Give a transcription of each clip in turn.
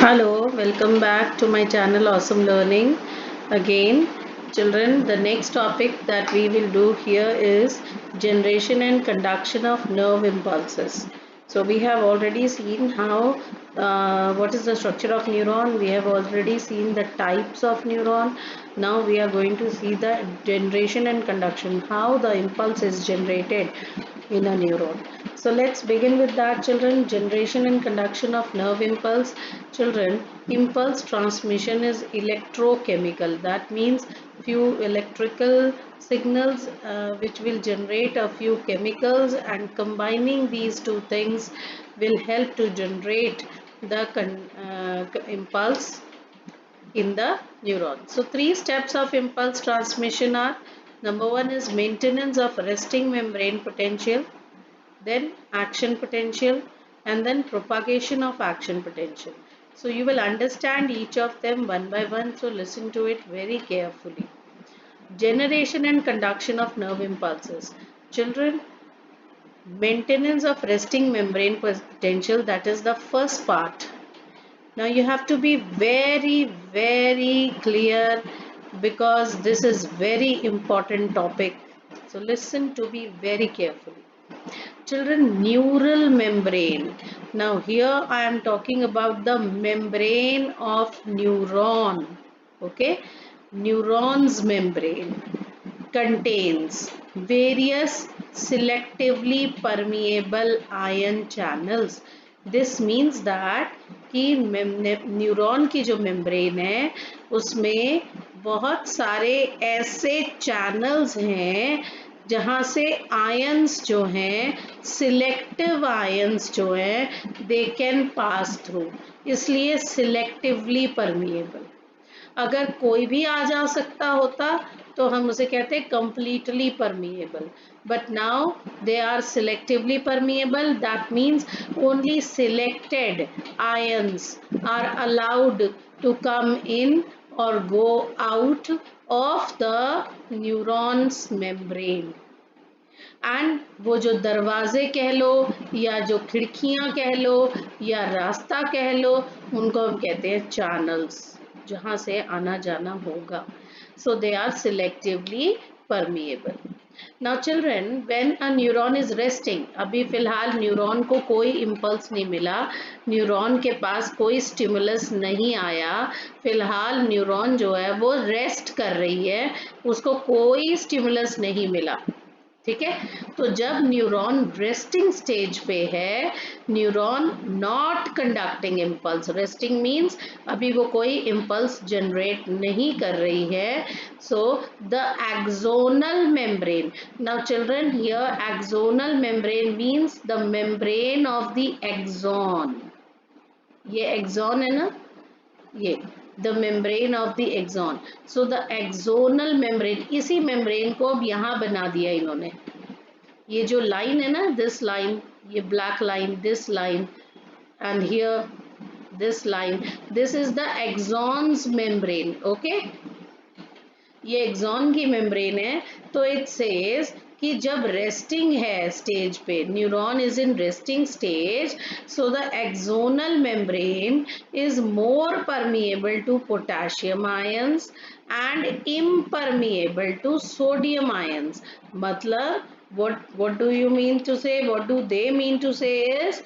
Hello, welcome back to my channel Awesome Learning. Again, children, the next topic that we will do here is generation and conduction of nerve impulses. So we have already seen how what is the structure of neuron. We have already seen the types of neuron. Now we are going to see the generation and conduction, how the impulse is generated in a neuron. So let's begin with that, children. Generation and conduction of nerve impulse. Children, impulse transmission is electrochemical. That means few electrical signals which will generate a few chemicals, and combining these two things will help to generate the impulse in the neuron. So three steps of impulse transmission are: number one is maintenance of resting membrane potential, then action potential, and then propagation of action potential. So you will understand each of them one by one, so listen to it very carefully. Generation and conduction of nerve impulses. Children, maintenance of resting membrane potential, that is the first part. Now you have to be very clear, because this is very important topic. So listen to me very carefully. Children, neural membrane. Now here I am talking about the membrane of neuron. Okay, neuron's membrane contains various selectively permeable ion channels. This means that कि neuron की जो membrane है उसमें बहुत सारे ऐसे channels हैं जहाँ से आयंस जो हैं, सिलेक्टिव आयंस जो हैं, दे कैन पास थ्रू, इसलिए सिलेक्टिवली परमिएबल। अगर कोई भी आ जा सकता होता तो हम उसे कहते हैं completely permeable, but now they are selectively permeable. That means only selected ions are allowed to come in or go out of the neurons membrane. And वो जो दरवाजे कह लो, या जो खिड़कियां कह लो, या रास्ता कह लो, उनको हम कहते हैं चैनल्स, जहां से आना जाना होगा. So they are selectively permeable. Now children, when a neuron is resting, अभी फिलहाल न्यूरॉन को कोई इम्पल्स नहीं मिला, न्यूरॉन के पास कोई स्टिमुलस नहीं आया, फिलहाल न्यूरॉन जो है वो रेस्ट कर रही है, उसको कोई स्टिमुलस नहीं मिला. ठीक है, तो जब न्यूरॉन रेस्टिंग स्टेज पे है, neuron not conducting impulse, resting means अभी वो कोई इम्पल्स जनरेट नहीं कर रही है. So the axonal membrane. Now children, here axonal membrane means the membrane of the axon. ये एक्सॉन है ना, ये the membrane of the axon. So the axonal membrane, इसी मेम्ब्रेन को अब यहाँ बना दिया इन्होंने. ये जो लाइन है ना, दिस लाइन, ये black line, this line, and here this line, this is the axon's membrane. Okay, ये एक्सॉन की मेम्ब्रेन है. तो इट सेज कि जब रेस्टिंग है स्टेज पे, neuron is in resting stage, so the axonal membrane is more permeable to potassium ions and impermeable to sodium ions. मतलब what do you mean to say, what do they mean to say is,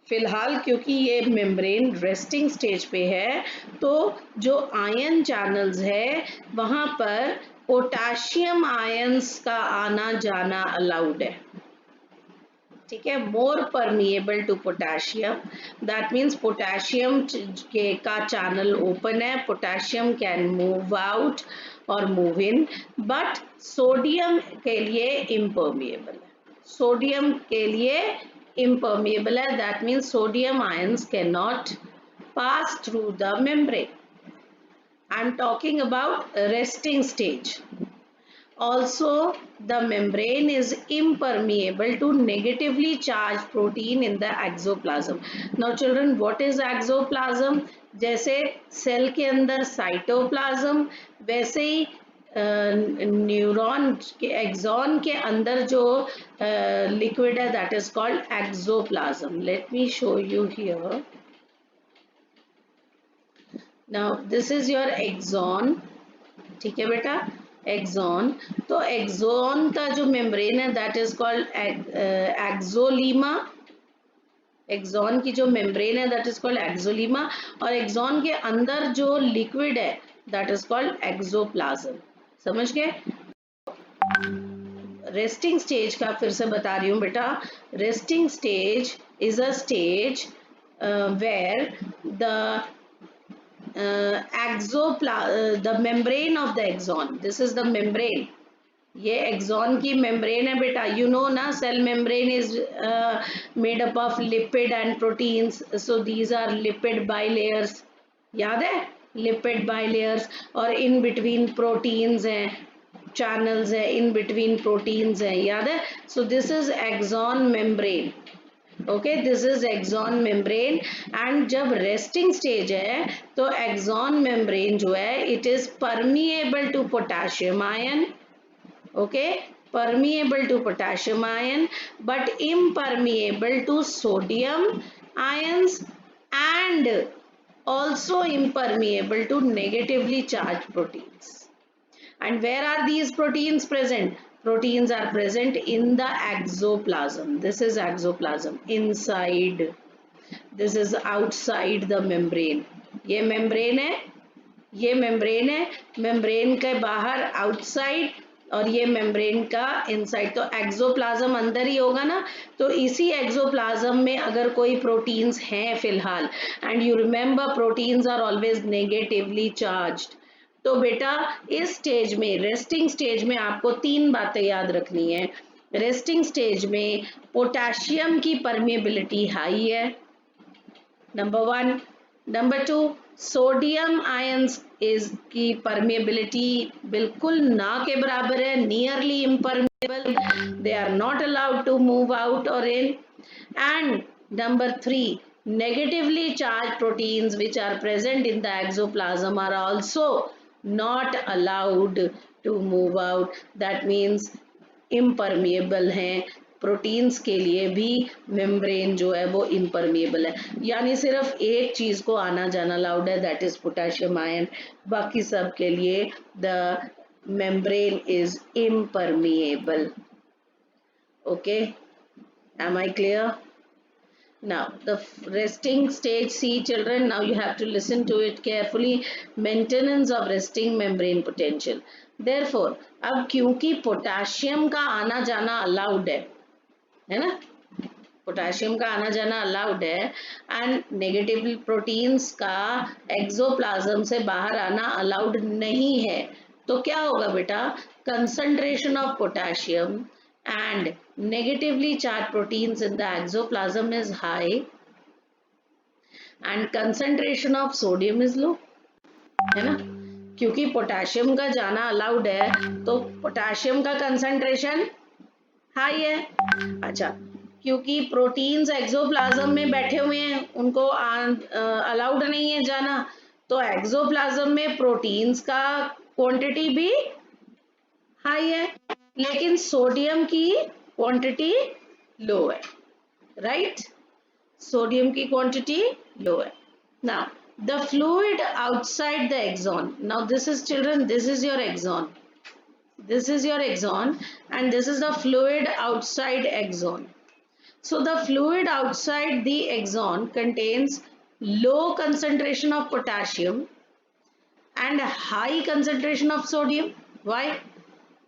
फिलहाल क्योंकि ये membrane resting stage पे है, तो जो ion channels है वहां पर पोटेशियम आयंस का आना जाना अलाउड है. ठीक है, more permeable to potassium, that means potassium के का चैनल ओपन है, पोटेशियम कैन मूव आउट और मूव इन, बट सोडियम के लिए इम्परमिएबल है. सोडियम के लिए impermeable है, that means sodium ions cannot pass through the membrane. I am talking about resting stage. Also, the membrane is impermeable to negatively charged protein in the exoplasm. Now children, what is exoplasm? जैसे cell के अंदर cytoplasm, वैसे ही neuron के axon के अंदर जो liquid है, that is called axoplasm. Let me show you here. Now this is your axon, ठीक है बेटा, एक्सॉन। तो एक्सॉन का जो मेम्ब्रेन है दैट इज कॉल्ड एक्सोलीमा। एक्सॉन की जो मेम्ब्रेन है दैट इज कॉल्ड एक्सोलीमा, और एक्सॉन के अंदर जो लिक्विड है दैट इज कॉल्ड एक्सोप्लाज्म। समझ गए? रेस्टिंग स्टेज का फिर से बता रही हूँ बेटा। Resting stage is a stage where the the membrane of the axon, this is the membrane, ये एक्सॉन की मेम्ब्रेन है बेटा। यू नो ना, cell membrane is made up of lipid and proteins, so these are lipid bilayers, याद है? Lipid bilayers, और in between proteins हैं, channels है, इन बिटवीन प्रोटीन्स है, याद है? So this is axon membrane. Okay, this is axon membrane. And जब resting stage है तो एक्सॉन मेम्ब्रेन जो है it is permeable to potassium ion, okay, permeable to potassium ion but impermeable to sodium ions, and also impermeable to negatively charged proteins. And where are these proteins present? Proteins are present in the exoplasm. This is exoplasm, inside. This is outside the membrane. ये membrane है, ये membrane है, membrane के बाहर outside, और ये membrane का inside. तो एक्सोप्लाज्म अंदर ही होगा ना, तो इसी एक्सोप्लाज्म में अगर कोई प्रोटीन्स हैं फिलहाल, and you remember proteins are always negatively charged, तो बेटा इस स्टेज में, रेस्टिंग स्टेज में, आपको तीन बातें याद रखनी है। रेस्टिंग स्टेज में पोटेशियम की परमिएबिलिटी हाई है, number one. Number two, sodium ions is की परमिएबिलिटी बिल्कुल ना के बराबर है, nearly impermeable, they are not allowed to move out और in. And number three, negatively charged proteins which are present in the exoplasm are also not allowed to move out, that means impermeable हैं, proteins के लिए भी membrane जो है वो impermeable है, यानी सिर्फ एक चीज को आना जाना अलाउड है, दैट इज पोटेशियम आयन, बाकी सब के लिए the membrane is impermeable. Okay, am I clear? Now the resting stage, see children, now you have to listen to it carefully, maintenance of resting membrane potential। therefore अब क्योंकि potassium का आना जाना allowed है ना, पोटेशियम का आना जाना अलाउड है, एंड नेगेटिव प्रोटीन्स का एक्सोप्लाज्म से बाहर आना अलाउड नहीं है, तो क्या होगा बेटा, concentration of potassium and negatively charged proteins in the exoplasm is high and concentration of sodium is low, है ना, क्योंकि पोटेशियम का जाना अलाउड है तो पोटेशियम का कंसंट्रेशन हाई है। अच्छा, क्योंकि प्रोटीन्स एक्सोप्लाज्म में बैठे हुए हैं, उनको अलाउड नहीं है जाना, तो एक्सोप्लाज्म में प्रोटीन्स का क्वांटिटी भी हाई है, लेकिन सोडियम की क्वांटिटी लो है, राइट? सोडियम की क्वांटिटी लो है। Now the fluid outside the axon, now this is children, this is your axon, this is your axon, and this is the fluid outside axon. So the fluid outside the axon contains low concentration of potassium and high concentration of sodium. Why?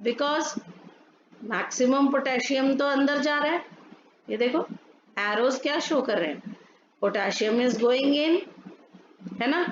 Because maximum potassium तो अंदर जा रहा है, ये देखो arrows क्या show कर रहे हैं, पोटेशियम इज गोइंग इन, है ना।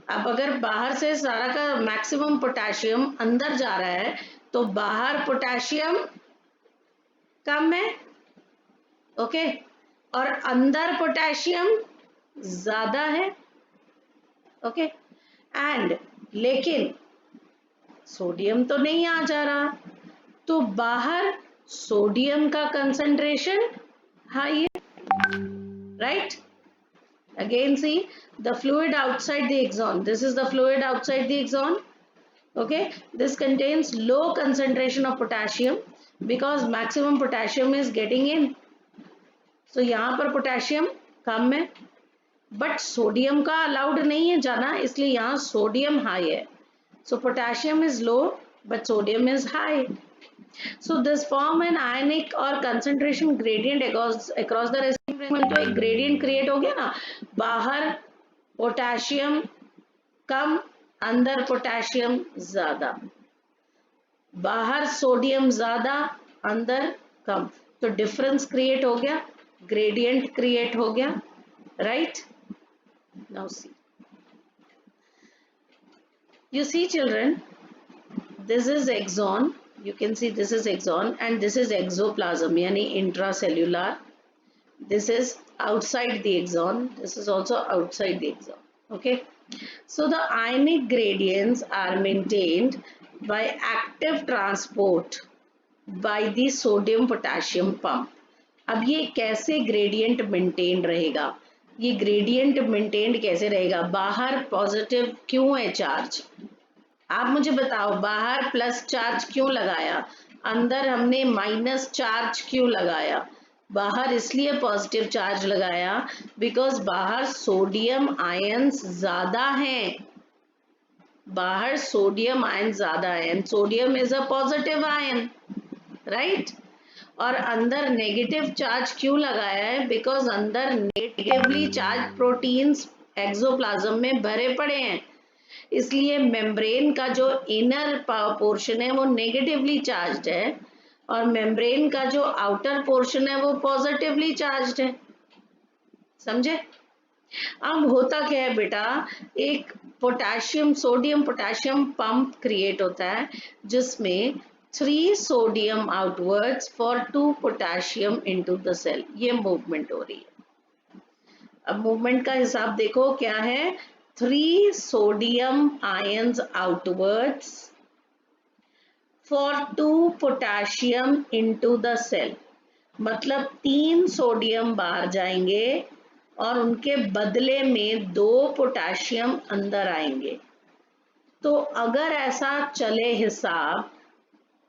अब अगर बाहर से सारा का मैक्सिमम पोटेशियम अंदर जा रहा है तो बाहर पोटेशियम कम है, ओके, और अंदर पोटेशियम ज्यादा है, ओके, एंड लेकिन सोडियम तो नहीं आ जा रहा, तो बाहर सोडियम का कंसंट्रेशन हाई है, right? Again see the fluid outside the axon, this is the fluid outside the axon, okay, this contains low concentration of potassium because maximum potassium is getting in, so यहाँ पर potassium कम है, but sodium का allowed नहीं है जाना, इसलिए यहाँ sodium high है. So potassium is low but sodium is high. So this form an ionic or concentration gradient across the resting fragment. तो एक gradient create हो गया ना, बाहर पोटेशियम कम, अंदर पोटेशियम ज्यादा, बाहर सोडियम ज्यादा, अंदर कम, तो डिफरेंस क्रिएट हो गया, ग्रेडियंट क्रिएट हो गया, right. Now see, you see children, this is axon, you can see this is axon and this is exoplasm yani intracellular. This is outside the axon, this is also outside the axon. Okay, so the ionic gradients are maintained by active transport by the sodium potassium pump. अब ये कैसे gradient maintain रहेगा, ये gradient maintain कैसे रहेगा, बाहर positive क्यों है चार्ज, आप मुझे बताओ, बाहर प्लस चार्ज क्यों लगाया, अंदर हमने माइनस चार्ज क्यों लगाया, बाहर इसलिए पॉजिटिव चार्ज लगाया बिकॉज बाहर सोडियम आयंस ज्यादा हैं, बाहर सोडियम आयन ज्यादा है, sodium is a positive ion, right. और अंदर नेगेटिव चार्ज क्यों लगाया है, बिकॉज अंदर नेगेटिवली चार्ज प्रोटीन्स एक्सोप्लाज्म में भरे पड़े हैं, इसलिए मेम्ब्रेन का जो इनर पोर्शन है वो नेगेटिवली चार्ज्ड है और मेम्ब्रेन का जो आउटर पोर्शन है वो पॉजिटिवली चार्ज्ड है. समझे. अब होता क्या है बेटा, एक potassium sodium potassium pump create होता है जिसमें 3 sodium outwards for 2 potassium into the cell, ये मूवमेंट हो रही है. अब मूवमेंट का हिसाब देखो क्या है, 3 sodium ions outwards for 2 potassium into the cell. मतलब 3 सोडियम बाहर जाएंगे और उनके बदले में 2 पोटेशियम अंदर आएंगे. तो अगर ऐसा चले हिसाब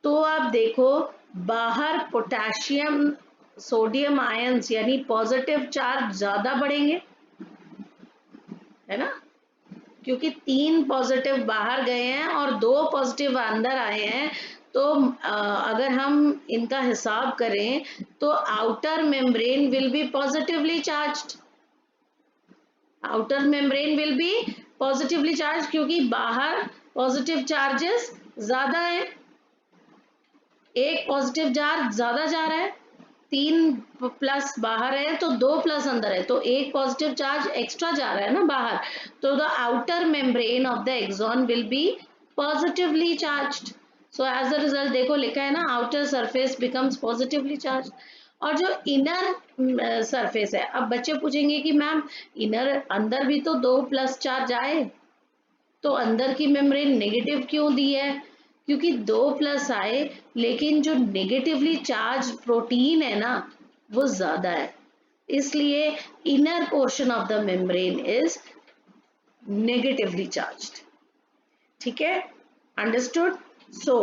तो आप देखो बाहर पोटेशियम सोडियम आयंस यानी पॉजिटिव चार्ज ज्यादा बढ़ेंगे, है ना, क्योंकि 3 पॉजिटिव बाहर गए हैं और 2 पॉजिटिव अंदर आए हैं. तो अगर हम इनका हिसाब करें तो outer membrane will be positively charged, outer membrane will be positively charge क्योंकि बाहर पॉजिटिव चार्जेस ज्यादा है, एक पॉजिटिव चार्ज ज्यादा जा रहा है, 3 प्लस बाहर है तो 2 प्लस अंदर है, तो एक पॉजिटिव चार्ज एक्स्ट्रा जा रहा है ना बाहर, तो the outer membrane of the axon will be positively charged. So as a result देखो लिखा है ना, outer surface becomes positively charge. और जो इनर सरफेस है, अब बच्चे पूछेंगे कि मैम इनर अंदर भी तो 2 प्लस चार्ज आए, तो अंदर की मेम्ब्रेन नेगेटिव क्यों दी है, क्योंकि 2 प्लस आए लेकिन जो नेगेटिवली चार्ज प्रोटीन है ना वो ज्यादा है, इसलिए inner portion of the membrane is negatively charged. ठीक है, understood. So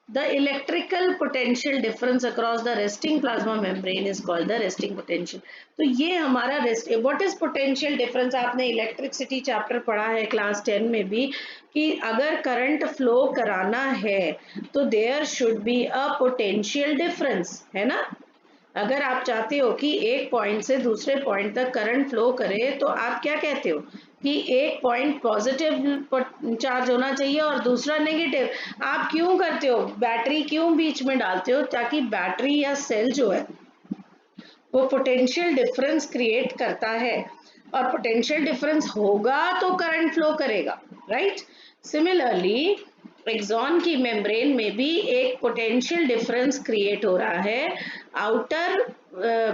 the electrical potential difference across the resting plasma membrane is called the resting potential. तो ये हमारा what is potential difference, आपने इलेक्ट्रिसिटी चैप्टर पढ़ा है क्लास 10 में भी कि अगर करंट फ्लो कराना है तो there should be a potential difference, है ना. अगर आप चाहते हो कि एक पॉइंट से दूसरे पॉइंट तक करंट फ्लो करे तो आप क्या कहते हो कि एक पॉइंट पॉजिटिव चार्ज होना चाहिए और दूसरा नेगेटिव. आप क्यों करते हो, बैटरी क्यों बीच में डालते हो, ताकि बैटरी या सेल जो है वो पोटेंशियल डिफरेंस क्रिएट करता है और पोटेंशियल डिफरेंस होगा तो करंट फ्लो करेगा, राइट. सिमिलरली एक्सॉन की मेम्ब्रेन में भी एक पोटेंशियल डिफरेंस क्रिएट हो रहा है. Outer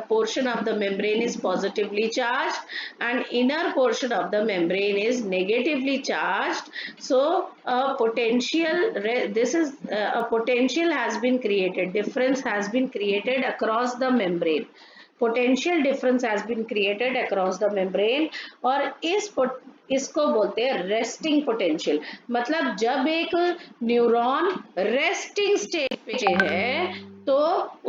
portion of the membrane is positively charged and inner portion of the membrane is negatively charged. So a potential a potential has been created, difference has been created across the membrane, potential difference has been created across the membrane. और इसको बोलते हैं resting potential. मतलब जब एक neuron resting stage पे है तो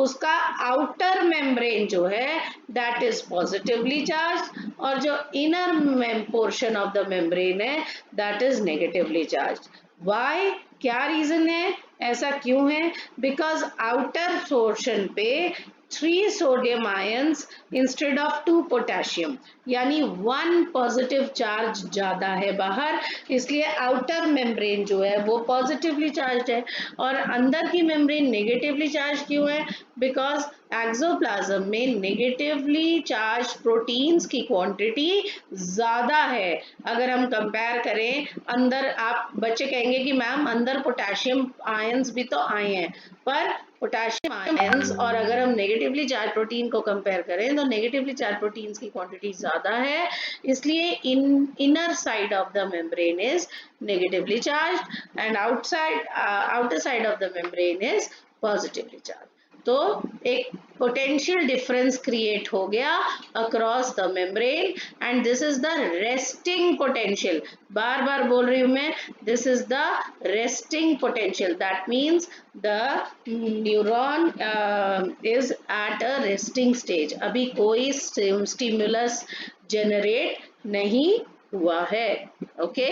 उसका आउटर मेम्ब्रेन जो है दैट इज पॉजिटिवली चार्ज और जो inner portion of the membrane है that is negatively charge. Why, क्या रीजन है, ऐसा क्यों है? बिकॉज आउटर पोर्शन पे 3 sodium ions instead of 2 potassium, यानी 1 पॉजिटिव चार्ज ज्यादा है बाहर, इसलिए आउटर मेम्ब्रेन जो है वो पॉजिटिवली चार्ज है और अंदर की मेम्ब्रेन नेगेटिवली चार्ज क्यों है? बिकॉज एक्सोप्लाज्म में नेगेटिवली चार्ज प्रोटीन्स की क्वांटिटी ज्यादा है। अगर हम कंपेयर करें अंदर, आप बच्चे कहेंगे कि मैम अंदर पोटेशियम आयंस भी तो आए हैं, पर पोटेशियम आयंस और अगर हम नेगेटिवली चार्ज प्रोटीन को कंपेयर करें तो नेगेटिवली चार्ज प्रोटीन्स की क्वांटिटी ज्यादा है, इसलिए inner side of the membrane is negatively charged and outer side of the membrane is positively charged। तो एक पोटेंशियल डिफरेंस क्रिएट हो गया across the membrane and this is the resting potential. बार बार बोल रही हूं मैं, this is the resting potential, that means the neuron is at a resting stage, अभी कोई स्टिमुलस जनरेट नहीं हुआ है। ओके